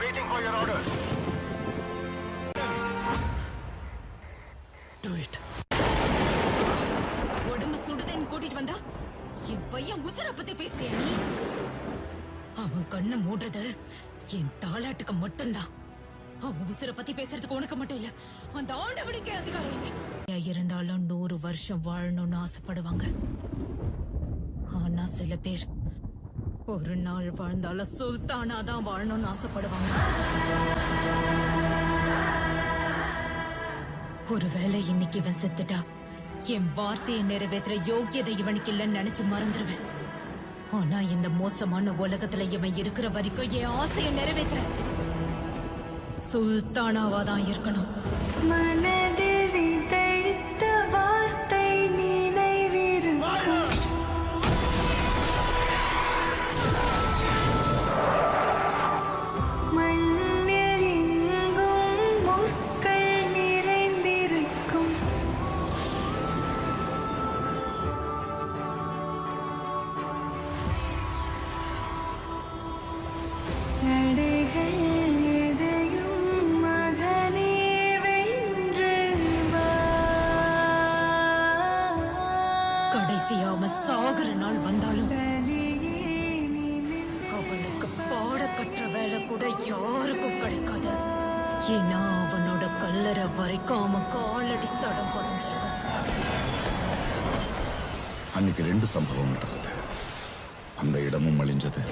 waiting for your orders. Do it. உடம்பு சுடுதேன்னு கூட்டிட்டு வந்தா என் பையன் உசுர பத்தி பேசுறியா நீ? அவன் கண்ணை மூடுறது என் தாலாட்டுக்கு மட்டும்தான். அவன் உசுர பத்தி பேசுறதுக்கு உனக்கு மட்டும் இல்ல, அந்த ஆண்டவனுக்கே அதிகாரம் இல்லை. இருந்தாலும் 100 வருஷம் வாழணும்னு ஆசைப்படுவாங்க. ஆனா சில பேர் ஒரு நாள் வாழ்ந்தாலும் சுல்தானா தான் வாழணும்னு ஆசைப்படுவாங்க. ஒருவேளை இன்னைக்கு இவன் செத்துட்டா என் வார்த்தையை நிறைவேற்ற யோக்கியதை இவனுக்கு இல்லைன்னு நினைச்சு மறந்துடுவேன். ஆனா இந்த மோசமான உலகத்துல இவன் இருக்கிற வரைக்கும் என் ஆசையை நிறைவேற்ற சுல்தானாவா தான் இருக்கணும். மனதில் விதைத்த வார்த்தை நினைவிருக்கும். மண்ணில் எங்கும் முற்கள் நிறைந்திருக்கும். நடைகள் எதையும் மகனே வென்று வா. கடைசியா அவன் சாகுற நாள் வந்தாலும் பலியே நீ அவனுக்கு பாட கற்ற வேலை கூட யாருக்கும் கிடைக்காது. ஏன்னா அவனோட கல்லறை வரைக்கும் அவன் காலடி தடம் பதிஞ்சிருக்கும். அன்னைக்கு 2 சம்பவம் நடந்தது. அந்த இடமும் அழிஞ்சது,